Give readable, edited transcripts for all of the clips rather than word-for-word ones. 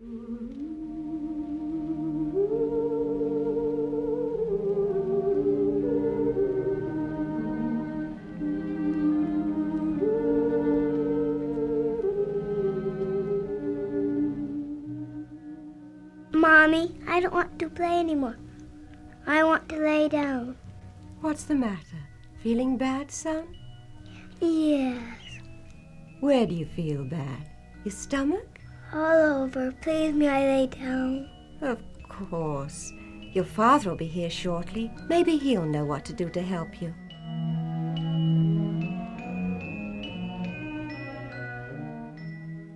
Mommy, I don't want to play anymore. I want to lay down. What's the matter? Feeling bad, son? Yes. Where do you feel bad? Your stomach? All over. Please, may I lay down? Of course. Your father will be here shortly. Maybe he'll know what to do to help you.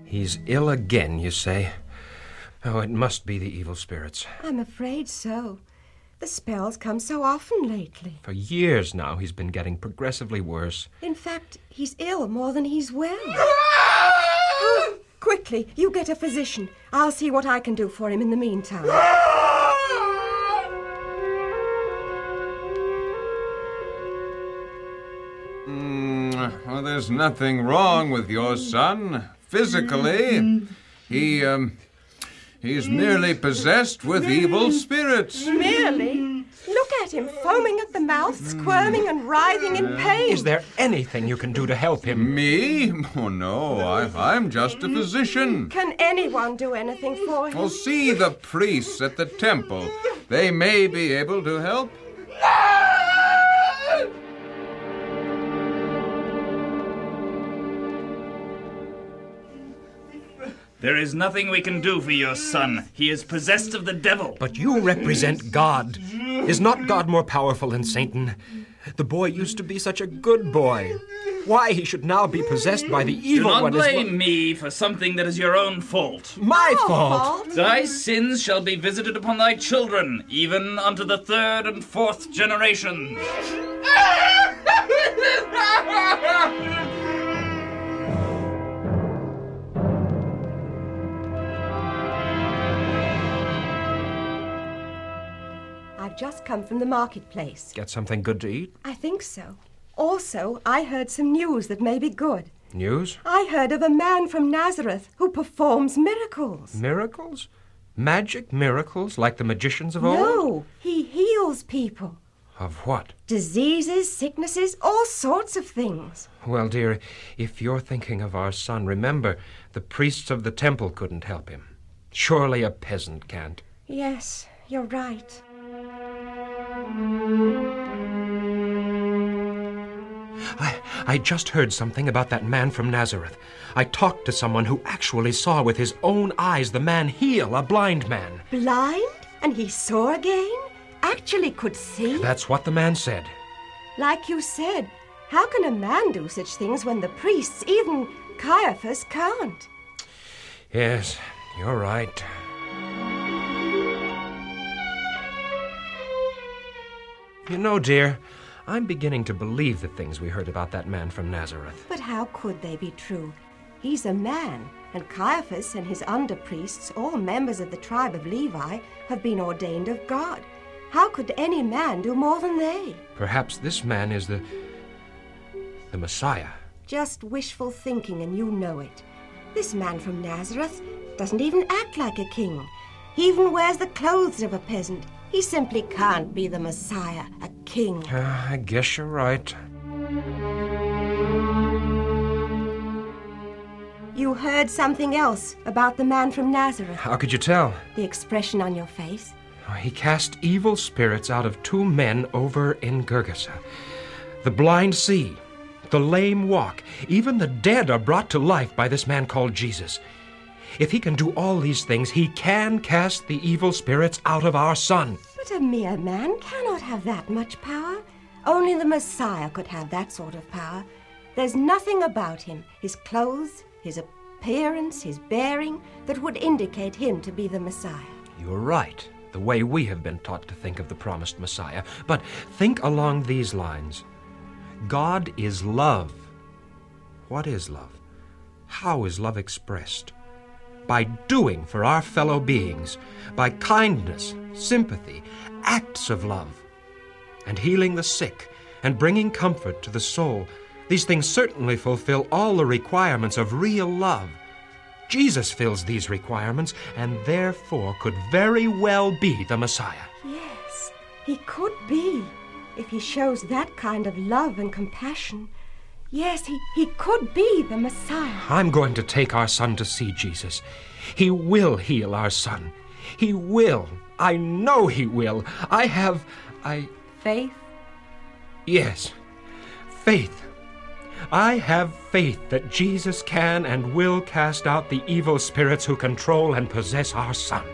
He's ill again, you say? Oh, it must be the evil spirits. I'm afraid so. The spells come so often lately. For years now, he's been getting progressively worse. In fact, he's ill more than he's well. Oh, quickly, you get a physician. I'll see what I can do for him in the meantime. Well, there's nothing wrong with your son. Physically, he's merely possessed with evil spirits. Merely? Look at him, foaming at the mouth, squirming and writhing in pain. Is there anything you can do to help him? Me? Oh, no, I'm just a physician. Can anyone do anything for him? Well, see the priests at the temple. They may be able to help. There is nothing we can do for your son. He is possessed of the devil. But you represent God. Is not God more powerful than Satan? The boy used to be such a good boy. Why he should now be possessed by the evil one Do not is... blame me for something that is your own fault. My fault? Thy sins shall be visited upon thy children, even unto the 3rd and 4th generations. I've just come from the marketplace. Get something good to eat? I think so. Also, I heard some news that may be good. News? I heard of a man from Nazareth who performs miracles. Miracles? Magic miracles like the magicians of old? No, he heals people. Of what? Diseases, sicknesses, all sorts of things. Well, dear, if you're thinking of our son, remember, the priests of the temple couldn't help him. Surely a peasant can't. Yes, you're right. I just heard something about that man from Nazareth. I talked to someone who actually saw with his own eyes the man heal a blind man. Blind? And he saw again? Actually could see? That's what the man said. Like you said, how can a man do such things when the priests, even Caiaphas, can't? Yes, you're right. You know, dear, I'm beginning to believe the things we heard about that man from Nazareth. But how could they be true? He's a man, and Caiaphas and his under-priests, all members of the tribe of Levi, have been ordained of God. How could any man do more than they? Perhaps this man is the Messiah. Just wishful thinking, and you know it. This man from Nazareth doesn't even act like a king. He even wears the clothes of a peasant. He simply can't be the Messiah, a king. I guess you're right. You heard something else about the man from Nazareth. How could you tell? The expression on your face. He cast evil spirits out of 2 men over in Gergesa. The blind see, the lame walk, even the dead are brought to life by this man called Jesus. If he can do all these things, he can cast the evil spirits out of our son. But a mere man cannot have that much power. Only the Messiah could have that sort of power. There's nothing about him, his clothes, his appearance, his bearing, that would indicate him to be the Messiah. You're right, the way we have been taught to think of the promised Messiah. But think along these lines. God is love. What is love? How is love expressed? By doing for our fellow beings, by kindness, sympathy, acts of love, and healing the sick, and bringing comfort to the soul. These things certainly fulfill all the requirements of real love. Jesus fills these requirements and therefore could very well be the Messiah. Yes, he could be, if he shows that kind of love and compassion. Yes, he could be the Messiah. I'm going to take our son to see Jesus. He will heal our son. He will. I know he will. Faith? Yes, faith. I have faith that Jesus can and will cast out the evil spirits who control and possess our son.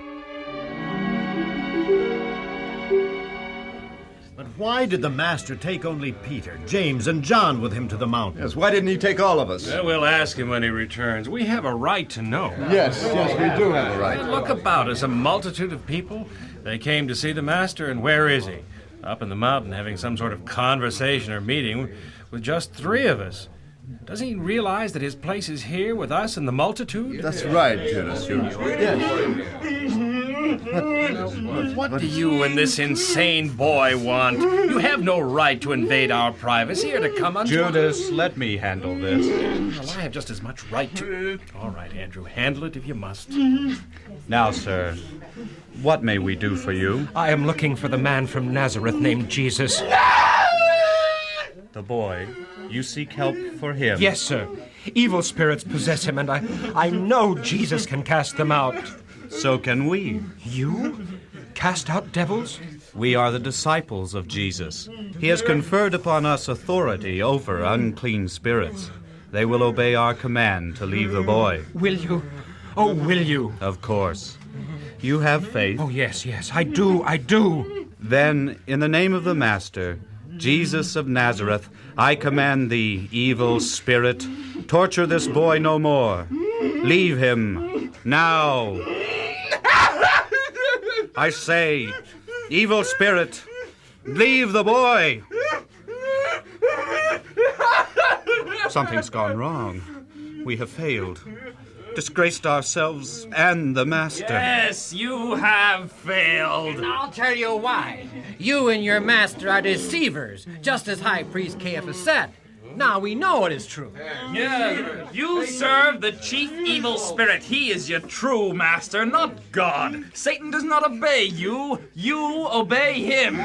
But why did the Master take only Peter, James, and John with him to the mountain? Yes, why didn't he take all of us? We'll ask him when he returns. We have a right to know. Yes, we do have a right. Look about us, a multitude of people. They came to see the Master, and where is he? Up in the mountain having some sort of conversation or meeting with just 3 of us. Doesn't he realize that his place is here with us and the multitude? That's right, Judas. What do you and this insane boy want? You have no right to invade our privacy or to come unto... Judas, let me handle this. Well, I have just as much right to... All right, Andrew, handle it if you must. Now, sir, what may we do for you? I am looking for the man from Nazareth named Jesus. The boy. You seek help for him? Yes, sir. Evil spirits possess him, and I know Jesus can cast them out. So can we. You? Cast out devils? We are the disciples of Jesus. He has conferred upon us authority over unclean spirits. They will obey our command to leave the boy. Will you? Oh, will you? Of course. You have faith? Oh, yes, I do. Then, in the name of the Master, Jesus of Nazareth, I command thee, evil spirit, torture this boy no more. Leave him, now. I say, evil spirit, leave the boy. Something's gone wrong. We have failed. Disgraced ourselves and the Master. Yes, you have failed. And I'll tell you why. You and your master are deceivers, just as High Priest Caiaphas said. Now we know it is true. Yeah, you serve the chief evil spirit. He is your true master, not God. Satan does not obey you. You obey him.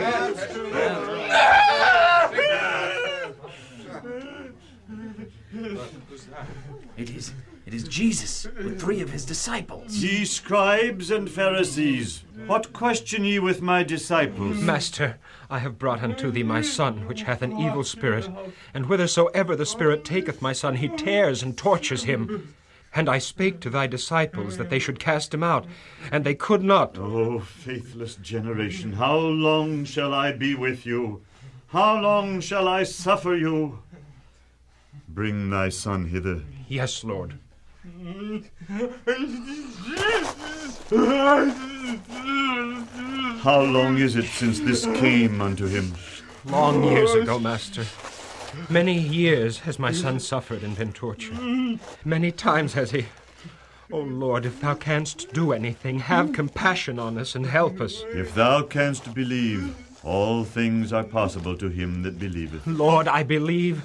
It is Jesus with 3 of his disciples. Ye scribes and Pharisees, what question ye with my disciples? Master, I have brought unto thee my son, which hath an evil spirit, and whithersoever the spirit taketh my son, he tears and tortures him. And I spake to thy disciples that they should cast him out, and they could not. O faithless generation, how long shall I be with you? How long shall I suffer you? Bring thy son hither. Yes, Lord. How long is it since this came unto him? Long years ago, Master. Many years has my son suffered and been tortured. Many times has he... O Lord, if thou canst do anything, have compassion on us and help us. If thou canst believe, all things are possible to him that believeth. Lord, I believe.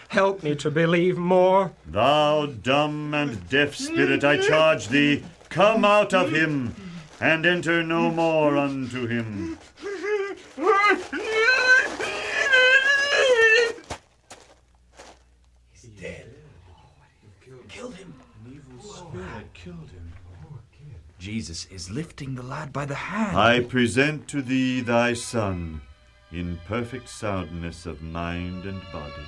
Help me to believe more. Thou dumb and deaf spirit, I charge thee, come out of him, and enter no more unto him. He's dead. Killed him. An evil spirit killed him. Jesus is lifting the lad by the hand. I present to thee thy son, in perfect soundness of mind and body.